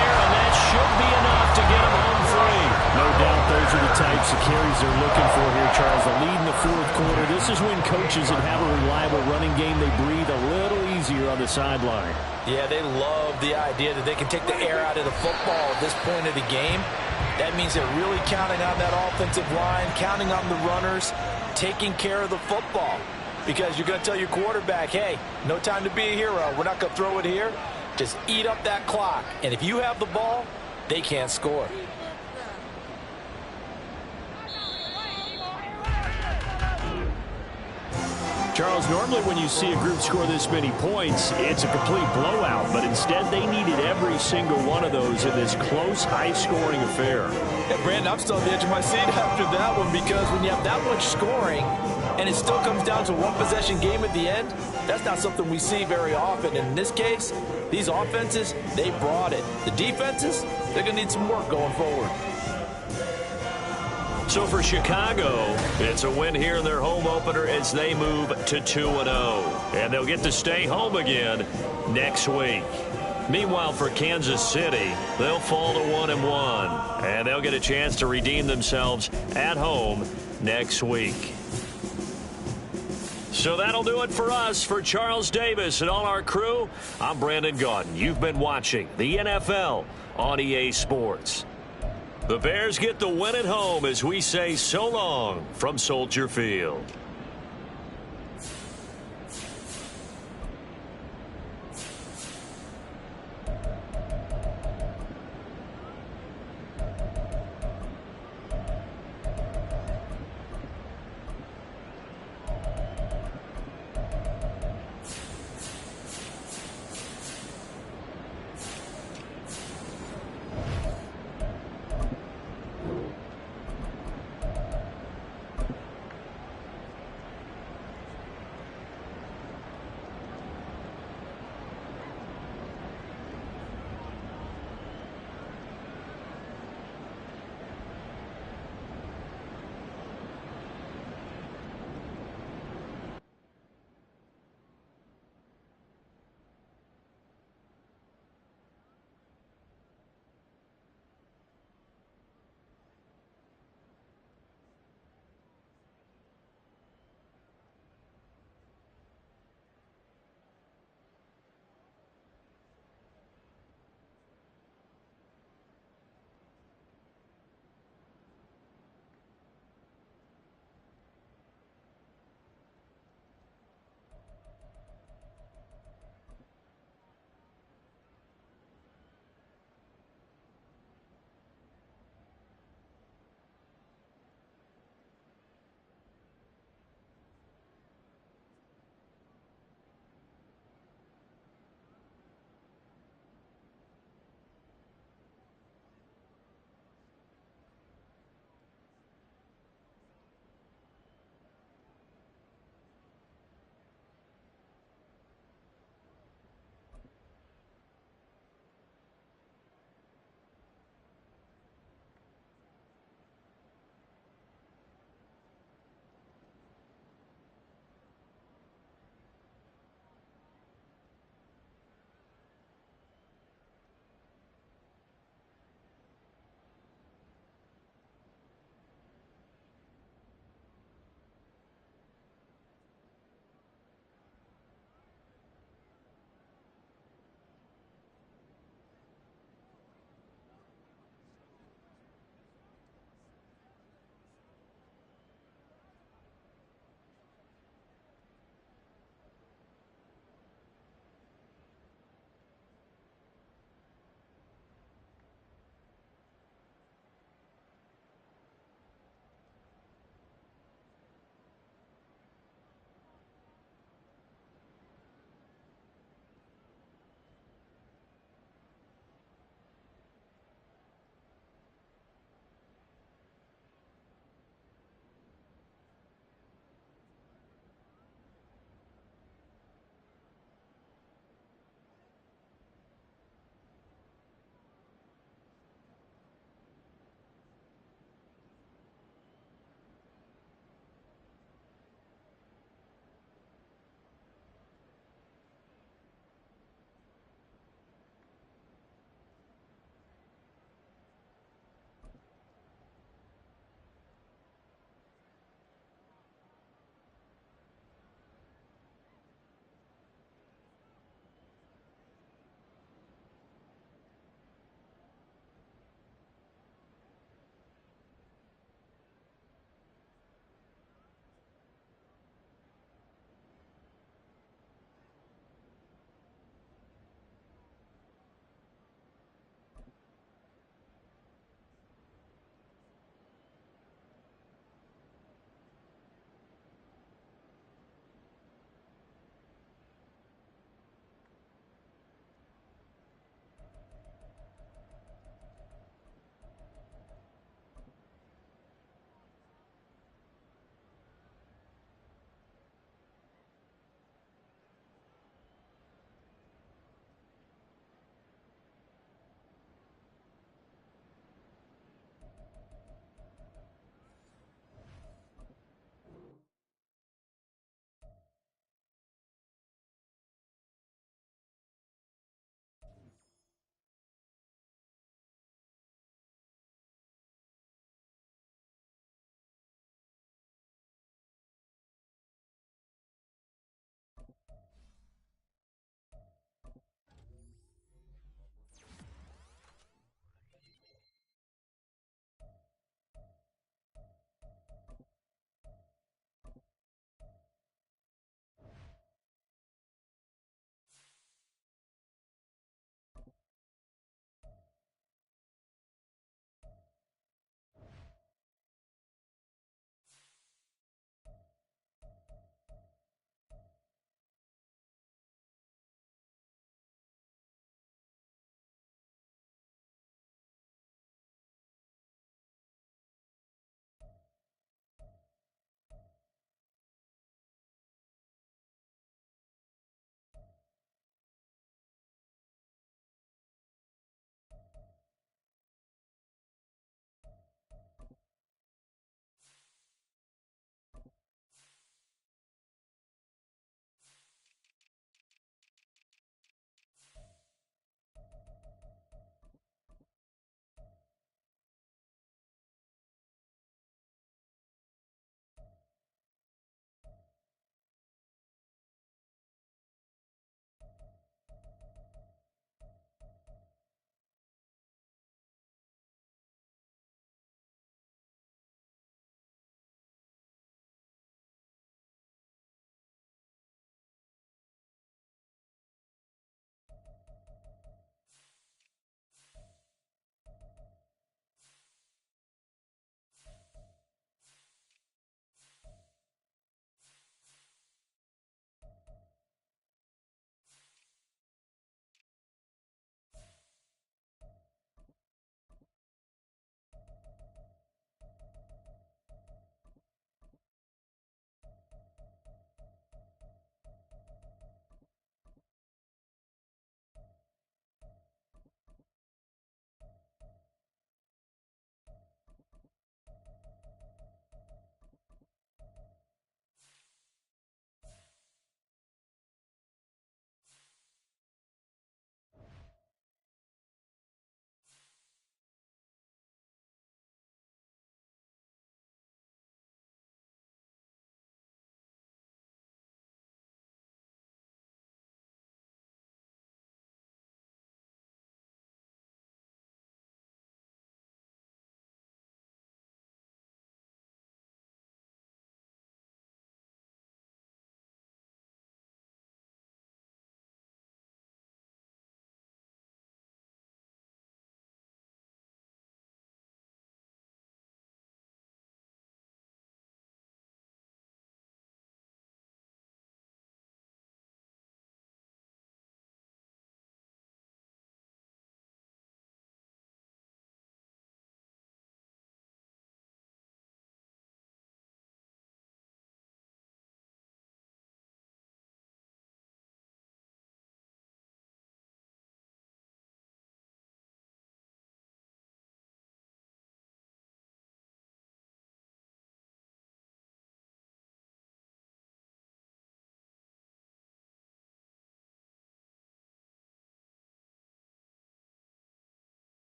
there, and that should be enough to get them home free. No doubt those are the types of carries they're looking for here, Charles. The lead in the fourth quarter. This is when coaches that have a reliable running game, they breathe a little easier on the sideline. Yeah, they love the idea that they can take the air out of the football at this point of the game. That means they're really counting on that offensive line, counting on the runners, taking care of the football. Because you're going to tell your quarterback, hey, no time to be a hero. We're not going to throw it here. Just eat up that clock. And if you have the ball, they can't score. Charles, normally when you see a group score this many points, it's a complete blowout. But instead, they needed every single one of those in this close, high-scoring affair. Yeah, Brandon, I'm still on the edge of my seat after that one because when you have that much scoring and it still comes down to a one-possession game at the end, that's not something we see very often. And in this case, these offenses, they brought it. The defenses, they're going to need some work going forward. So for Chicago, it's a win here in their home opener as they move to 2-0. And they'll get to stay home again next week. Meanwhile, for Kansas City, they'll fall to 1-1. And they'll get a chance to redeem themselves at home next week. So that'll do it for us. For Charles Davis and all our crew, I'm Brandon Gaudin. You've been watching the NFL on EA Sports. The Bears get the win at home as we say so long from Soldier Field.